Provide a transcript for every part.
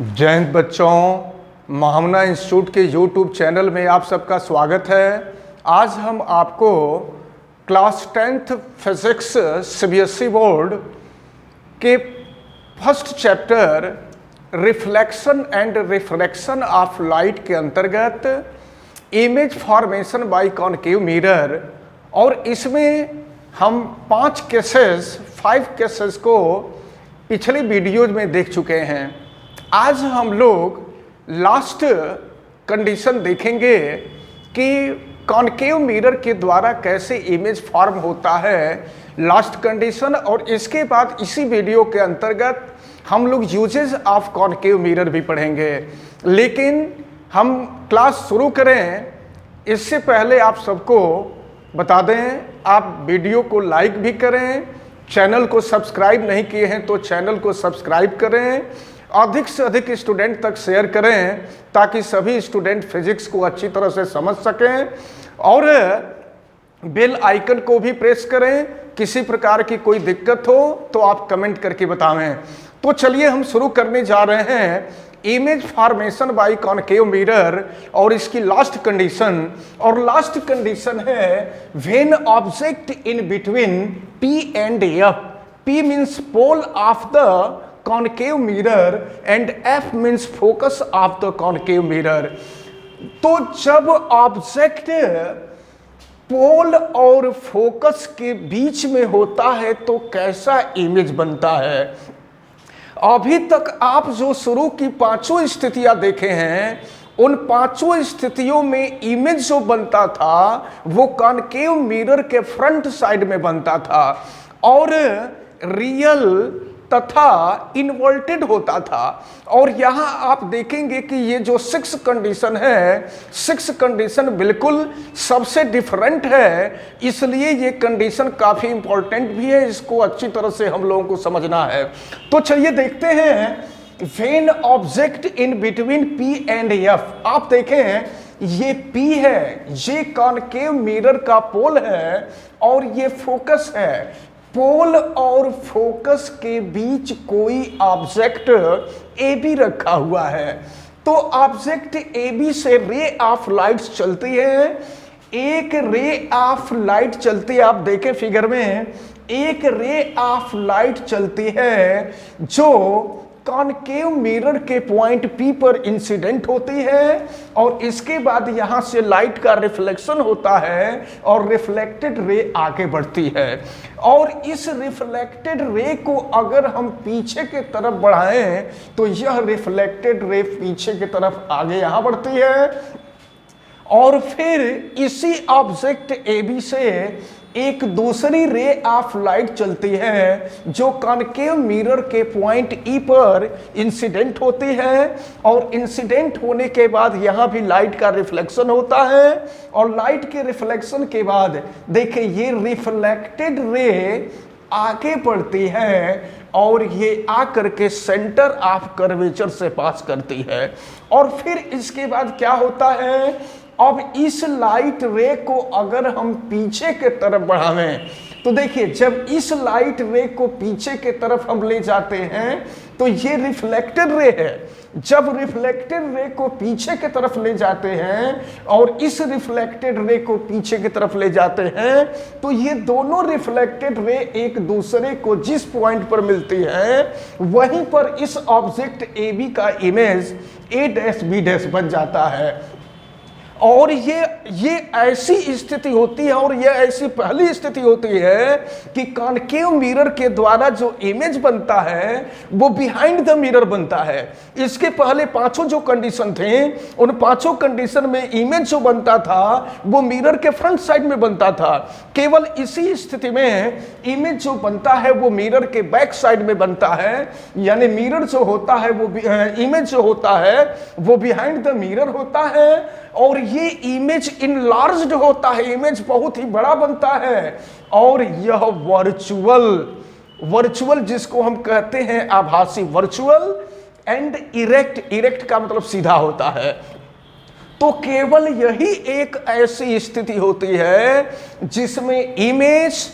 जय हिंद बच्चों, महामना इंस्टीट्यूट के यूट्यूब चैनल में आप सबका स्वागत है। आज हम आपको class 10th physics CBSE board के first chapter reflection and refraction of light के अंतर्गत image formation by concave mirror, और इसमें हम 5 केसेस को पिछले वीडियोज में देख चुके हैं। आज हम लोग लास्ट कंडीशन देखेंगे कि कॉनकेव मिरर के द्वारा कैसे इमेज फॉर्म होता है, लास्ट कंडीशन। और इसके बाद इसी वीडियो के अंतर्गत हम लोग यूजेस ऑफ कॉनकेव मिरर भी पढ़ेंगे। लेकिन हम क्लास शुरू करें इससे पहले आप सबको बता दें, आप वीडियो को लाइक भी करें, चैनल को सब्सक्राइब नहीं किए हैं तो चैनल को सब्सक्राइब करें, अधिक से अधिक स्टूडेंट तक शेयर करें ताकि सभी स्टूडेंट फिजिक्स को अच्छी तरह से समझ सकें, और बेल आइकन को भी प्रेस करें। किसी प्रकार की कोई दिक्कत हो तो आप कमेंट करके बतावें। तो चलिए हम शुरू करने जा रहे हैं image formation by concave mirror और इसकी लास्ट कंडीशन। और लास्ट कंडीशन है when object in between P and F, P means pole of the concave mirror and F means focus of the concave mirror. तो जब object पोल और focus के बीच में होता है तो कैसा इमेज बनता है। अभी तक आप जो शुरू की 5 स्थितियां देखे हैं, उन 5 स्थितियों में इमेज जो बनता था वो कॉनकेव मिरर के फ्रंट साइड में बनता था और रियल तथा इन्वर्टेड होता था। और यहां आप देखेंगे कि ये जो 6 कंडीशन है, 6 कंडीशन बिल्कुल सबसे डिफरेंट है, इसलिए ये कंडीशन काफी इंपॉर्टेंट भी है, इसको अच्छी तरह से हम लोगों को समझना है। तो चलिए देखते हैं when object in between P and F। आप देखें ये P है, ये कॉनकेव मिरर का पोल है और ये फोकस है। पोल और फोकस के बीच कोई ऑब्जेक्ट AB रखा हुआ है। तो ऑब्जेक्ट AB से रे ऑफ लाइट चलती है, एक रे ऑफ लाइट चलती है। आप देखें फिगर में, एक रे ऑफ लाइट चलती है जो कॉनकेव मिरर के पॉइंट P पर इंसिडेंट होती है, और इसके बाद यहां से लाइट का रिफ्लेक्शन होता है और रिफ्लेक्टेड रे आगे बढ़ती है। और इस रिफ्लेक्टेड रे को अगर हम पीछे की तरफ बढ़ाएं तो यह रिफ्लेक्टेड रे पीछे की तरफ आगे यहां बढ़ती है, और फिर इसी ऑब्जेक्ट AB से एक दूसरी रे ऑफ लाइट चलती है जो कॉनकेव मिरर के पॉइंट E पर इंसिडेंट होती है, और इंसिडेंट होने के बाद यहां भी लाइट का रिफ्लेक्शन होता है, और लाइट के रिफ्लेक्शन के बाद देखिए ये रिफ्लेक्टेड रे आगे बढ़ती है और ये आकर के सेंटर ऑफ कर्वेचर से पास करती है। और फिर इसके बाद क्या होता है, अब इस लाइट रे को अगर हम पीछे के तरफ बढ़ावें तो देखिए जब इस लाइट रे को पीछे के तरफ हम ले जाते हैं तो ये रिफ्लेक्टेड रे है। जब रिफ्लेक्टेड रे को पीछे की तरफ ले जाते हैं और इस रिफ्लेक्टेड रे को पीछे की तरफ ले जाते हैं तो ये दोनों रिफ्लेक्टेड रे एक दूसरे को जिस पॉइंट पर मिलती है वहीं पर इस ऑब्जेक्ट AB का इमेज A' बन जाता है। और ये ऐसी स्थिति होती है, और ये ऐसी पहली स्थिति होती है कि कॉनकेव मिरर के द्वारा जो इमेज बनता है वो बिहाइंड द मिरर बनता है। इसके पहले 5 जो कंडीशन थे उन 5 कंडीशन में इमेज जो बनता था वो मिरर के फ्रंट साइड में बनता था। केवल इसी स्थिति में इमेज जो बनता है वो मिरर के बैक साइड में बनता है, यानी मिरर जो होता है वो इमेज जो होता है वो बिहाइंड द मिरर होता है, और ये इमेज इनलार्ज्ड होता है, इमेज बहुत ही बड़ा बनता है। और यह वर्चुअल जिसको हम कहते हैं आभासी, वर्चुअल एंड इरेक्ट का मतलब सीधा होता है। तो केवल यही एक ऐसी स्थिति होती है जिसमें इमेज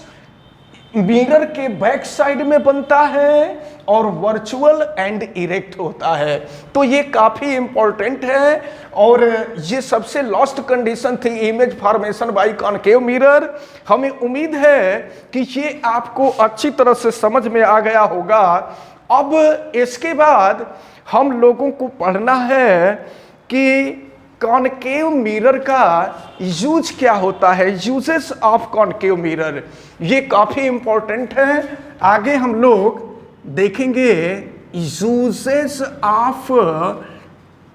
मिरर के बैक साइड में बनता है और वर्चुअल एंड इरेक्ट होता है। तो ये काफी इंपॉर्टेंट है और ये सबसे लास्ट कंडीशन थी image formation by concave mirror. हमें उम्मीद है कि ये आपको अच्छी तरह से समझ में आ गया होगा। अब इसके बाद हम लोगों को पढ़ना है कि कॉनकेव मिरर का यूज क्या होता है, यूजेस ऑफ कॉनकेव मिरर। ये काफी इंपॉर्टेंट है। आगे हम लोग देखेंगे uses of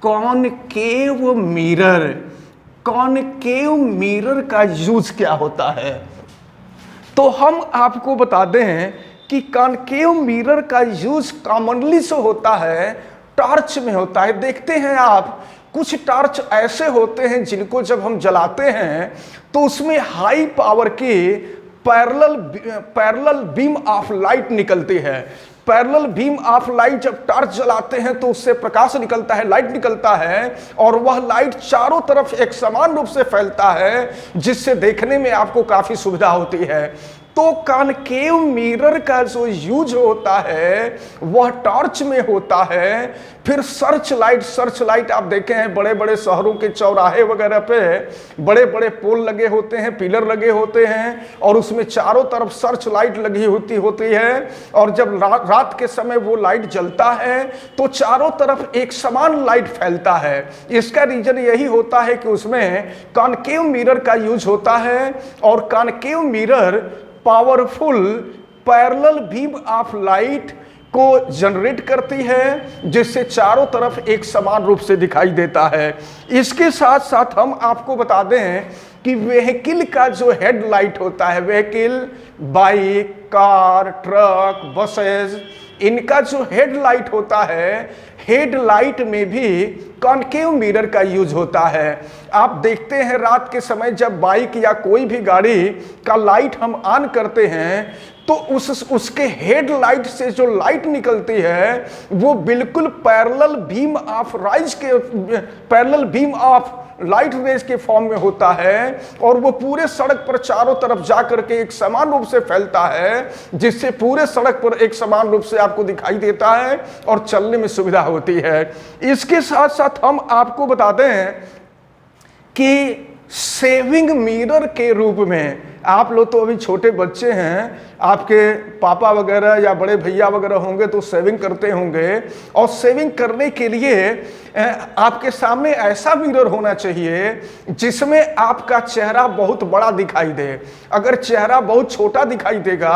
concave mirror. Concave mirror का यूज क्या होता है, तो हम आपको बता दें कि कॉनकेव मिरर का यूज कॉमनली से होता है टॉर्च में होता है। देखते हैं आप, कुछ टॉर्च ऐसे होते हैं जिनको जब हम जलाते हैं तो उसमें हाई पावर की पैरेलल बीम ऑफ लाइट निकलती है। पैरेलल बीम ऑफ लाइट जब टॉर्च जलाते हैं तो उससे प्रकाश निकलता है, लाइट निकलता है और वह लाइट चारों तरफ एक समान रूप से फैलता है, जिससे देखने में आपको काफी सुविधा होती है। तो कॉनकेव मिरर का जो यूज होता है वह टॉर्च में होता है। फिर सर्च लाइट आप देखे हैं बड़े बड़े शहरों के चौराहे वगैरह पे बड़े बड़े पोल लगे होते हैं, पिलर लगे होते हैं और उसमें चारों तरफ सर्च लाइट लगी होती है। और जब रात के समय वो लाइट जलता है तो चारों तरफ एक समान लाइट फैलता है। इसका रीजन यही होता है कि उसमें कॉनकेव मिरर का यूज होता है और concave mirror powerful parallel beam of light को जनरेट करती है, जिससे चारों तरफ एक समान रूप से दिखाई देता है। इसके साथ साथ हम आपको बता दें कि व्हीकल का जो हेडलाइट होता है, vehicle, bike, car, truck, buses, इनका जो हेडलाइट होता है, हेडलाइट में भी कॉनकेव मिरर का यूज होता है। आप देखते हैं रात के समय जब बाइक या कोई भी गाड़ी का लाइट हम ऑन करते हैं तो उसके हेडलाइट से जो लाइट निकलती है वो बिल्कुल parallel beam of light rays के फॉर्म में होता है और वो पूरे सड़क पर चारों तरफ जाकर के एक समान रूप से फैलता है, जिससे पूरे सड़क पर एक समान रूप से आपको दिखाई देता है और चलने में सुविधा होती है। इसके साथ साथ हम आपको बता दें कि सेविंग मिरर के रूप में, आप लोग तो अभी छोटे बच्चे हैं, आपके पापा वगैरह या बड़े भैया वगैरह होंगे तो सेविंग करते होंगे और सेविंग करने के लिए आपके सामने ऐसा मिरर होना चाहिए जिसमें आपका चेहरा बहुत बड़ा दिखाई दे। अगर चेहरा बहुत छोटा दिखाई देगा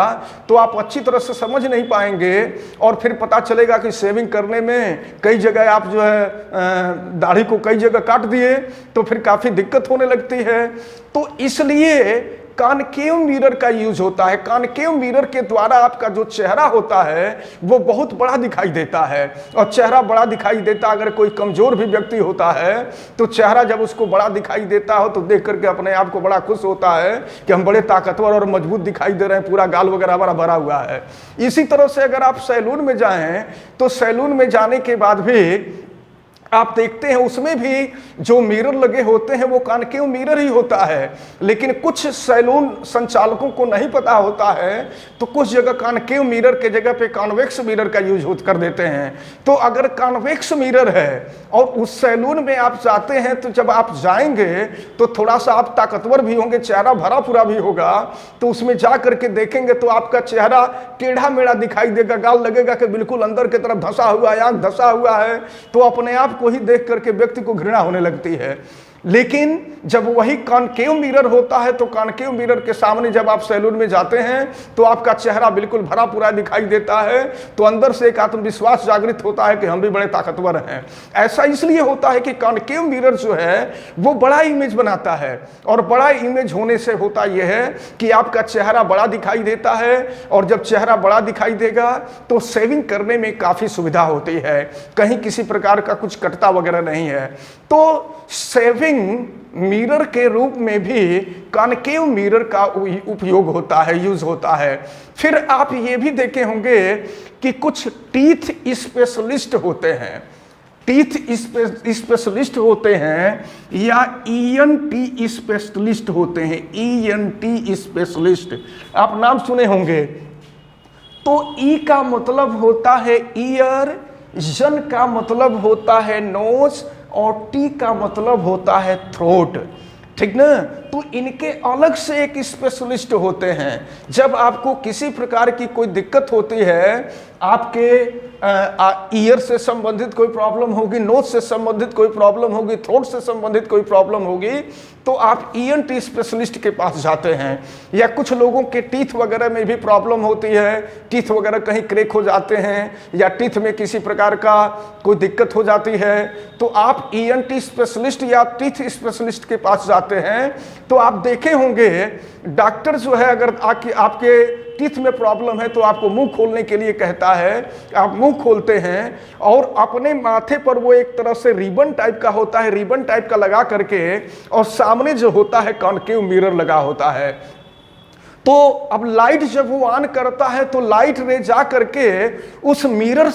तो आप अच्छी तरह से समझ नहीं पाएंगे और फिर पता चलेगा कि सेविंग करने में कई जगह आप जो है दाढ़ी को कई जगह काट दिए तो फिर काफ़ी दिक्कत होने लगती है। तो इसलिए कॉनकेव मिरर का यूज होता है। कॉनकेव मिरर के द्वारा आपका जो चेहरा होता है वो बहुत बड़ा दिखाई देता है और चेहरा बड़ा दिखाई देता, अगर कोई कमजोर भी व्यक्ति होता है तो चेहरा जब उसको बड़ा दिखाई देता हो तो देख करके अपने आप को बड़ा खुश होता है कि हम बड़े ताकतवर और मजबूत दिखाई दे रहे हैं, पूरा गाल वगैरह हमारा भरा हुआ है। इसी तरह से अगर आप सैलून में जाएं तो सैलून में जाने के बाद भी आप देखते हैं उसमें भी जो मिरर लगे होते हैं वो कॉनकेव मिरर ही होता है। लेकिन कुछ सैलून संचालकों को नहीं पता होता है तो कुछ जगह कॉनकेव मिरर के जगह पे कॉन्वेक्स मिरर का यूज कर देते हैं। तो अगर कॉन्वेक्स मिरर है और उस सैलून में आप जाते हैं तो जब आप जाएंगे तो थोड़ा सा आप ताकतवर भी होंगे, चेहरा भरा पूरा भी होगा, तो उसमें जा करके देखेंगे तो आपका चेहरा टेढ़ा मेढ़ा दिखाई देगा, गाल लगेगा कि बिल्कुल अंदर की तरफ धंसा हुआ है, आंख धंसा हुआ है, तो अपने आप को ही देख करके व्यक्ति को घृणा होने लगती है। लेकिन जब वही कॉनकेव मिरर होता है तो कॉनकेव मिरर के सामने जब आप सैलून में जाते हैं तो आपका चेहरा बिल्कुल भरा पूरा दिखाई देता है, तो अंदर से एक आत्मविश्वास जागृत होता है कि हम भी बड़े ताकतवर हैं। ऐसा इसलिए होता है कि कॉनकेव मिरर जो है वो बड़ा इमेज बनाता है और बड़ा इमेज होने से होता यह है कि आपका चेहरा बड़ा दिखाई देता है और जब चेहरा बड़ा दिखाई देगा तो सेविंग करने में काफ़ी सुविधा होती है, कहीं किसी प्रकार का कुछ कटता वगैरह नहीं है। तो सेविंग मिरर के रूप में भी कॉनकेव मिरर का उपयोग होता है, यूज होता है। फिर आप ये भी देखे होंगे कि कुछ टीथ स्पेशलिस्ट होते हैं। टीथ स्पेशलिस्ट होते हैं या ईएनटी स्पेशलिस्ट होते हैं, ईएनटी स्पेशलिस्ट आप नाम सुने होंगे। तो ई का मतलब होता है ईयर, जन का मतलब होता है नोज और टी का मतलब होता है थ्रोट, ठीक ना। तो इनके अलग से एक स्पेशलिस्ट होते हैं। जब आपको किसी प्रकार की कोई दिक्कत होती है, आपके ईयर से संबंधित कोई प्रॉब्लम होगी, नोज से संबंधित कोई प्रॉब्लम होगी, थ्रोट से संबंधित कोई प्रॉब्लम होगी, तो आप ईएनटी स्पेशलिस्ट के पास जाते हैं। या कुछ लोगों के टीथ वगैरह में भी प्रॉब्लम होती है, टीथ वगैरह कहीं क्रैक हो जाते हैं या टीथ में किसी प्रकार का कोई दिक्कत हो जाती है, तो आप ईएनटी स्पेशलिस्ट या टीथ स्पेशलिस्ट के पास जाते हैं। तो आप देखे होंगे डॉक्टर जो है, अगर आपके टीथ में प्रॉब्लम है तो आपको मुंह खोलने के लिए कहता है, आप मुंह खोलते हैं और अपने माथे पर वो एक तरह से रिबन टाइप का होता है, रिबन टाइप का लगा करके, और सामने जो होता है कॉन्केव मिरर लगा होता है। तो अब लाइट जब वो ऑन करता है तो लाइट रे जा करके उस मिरर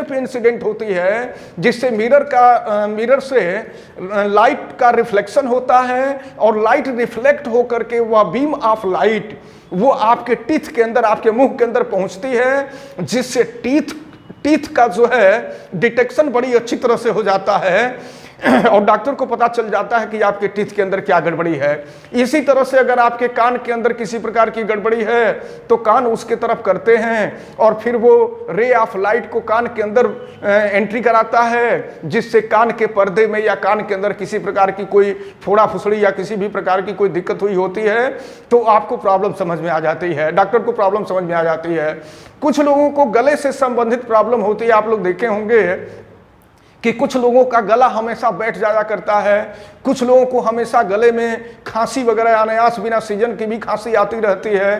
पे इंसिडेंट होती है, जिससे मिरर से लाइट का रिफ्लेक्शन होता है और लाइट रिफ्लेक्ट हो करके वह बीम ऑफ लाइट वो आपके टीथ के अंदर, आपके मुंह के अंदर पहुंचती है, जिससे टीथ का जो है डिटेक्शन बड़ी अच्छी तरह से हो जाता है और डॉक्टर को पता चल जाता है कि आपके टीथ के अंदर क्या गड़बड़ी है। इसी तरह से अगर आपके कान के अंदर किसी प्रकार की गड़बड़ी है तो कान उसके तरफ करते हैं और फिर वो रे ऑफ लाइट को कान के अंदर एंट्री कराता है, जिससे कान के पर्दे में या कान के अंदर किसी प्रकार की कोई फोड़ा फुसड़ी या किसी भी प्रकार की कोई दिक्कत हुई होती है तो आपको प्रॉब्लम समझ में आ जाती है, डॉक्टर को प्रॉब्लम समझ में आ जाती है। कुछ लोगों को गले से संबंधित प्रॉब्लम होती है। आप लोग देखे होंगे कि कुछ लोगों का गला हमेशा बैठ जाया करता है, कुछ लोगों को हमेशा गले में खांसी वगैरह अनायास बिना सीजन की भी खांसी आती रहती है।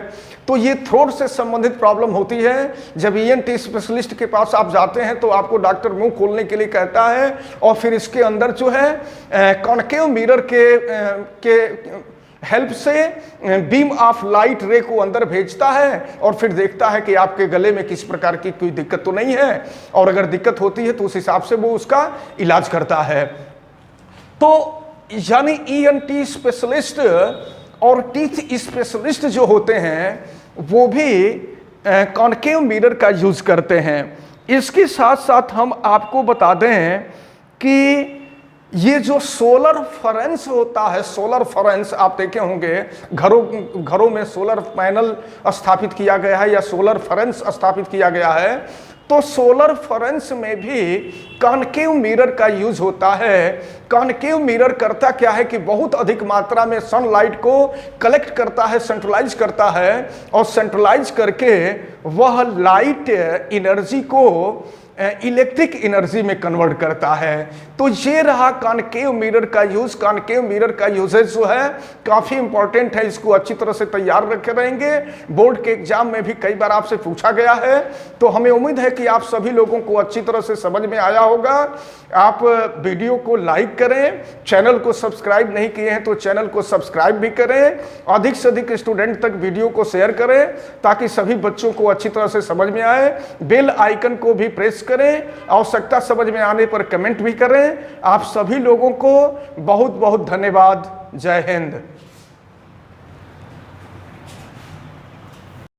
तो ये थ्रोट से संबंधित प्रॉब्लम होती है। जब ईएनटी स्पेशलिस्ट के पास आप जाते हैं तो आपको डॉक्टर मुंह खोलने के लिए कहता है और फिर इसके अंदर जो है कॉन्केव मिरर के हेल्प से बीम ऑफ लाइट रे को अंदर भेजता है और फिर देखता है कि आपके गले में किस प्रकार की कोई दिक्कत तो नहीं है, और अगर दिक्कत होती है तो उस हिसाब से वो उसका इलाज करता है। तो यानी ईएनटी स्पेशलिस्ट और टीथ स्पेशलिस्ट जो होते हैं वो भी कॉन्केव मिरर का यूज करते हैं। इसके साथ साथ हम आपको बता दें कि ये जो सोलर फरेंस होता है, सोलर फरेंस आप देखे होंगे घरों में सोलर पैनल स्थापित किया गया है या सोलर फरेंस स्थापित किया गया है। तो सोलर फरेंस में भी कॉन्केव मिरर का यूज होता है। कॉन्केव मिरर करता क्या है कि बहुत अधिक मात्रा में सनलाइट को कलेक्ट करता है, सेंट्रलाइज करता है, और सेंट्रलाइज करके वह लाइट एनर्जी को इलेक्ट्रिक एनर्जी में कन्वर्ट करता है। तो ये रहा कॉन्केव मिरर का यूज। कॉन्केव मिरर का यूजेज जो है काफी इंपॉर्टेंट है, इसको अच्छी तरह से तैयार रखे रहेंगे। बोर्ड के एग्जाम में भी कई बार आपसे पूछा गया है, तो हमें उम्मीद है कि आप सभी लोगों को अच्छी तरह से समझ में आया होगा। आप वीडियो को लाइक करें, चैनल को सब्सक्राइब नहीं किए हैं तो चैनल को सब्सक्राइब भी करें, अधिक से अधिक स्टूडेंट तक वीडियो को शेयर करें ताकि सभी बच्चों को अच्छी तरह से समझ में आए। बेल आइकन को भी प्रेस करें, आवश्यकता समझ में आने पर कमेंट भी करें। आप सभी लोगों को बहुत बहुत धन्यवाद। जय हिंद।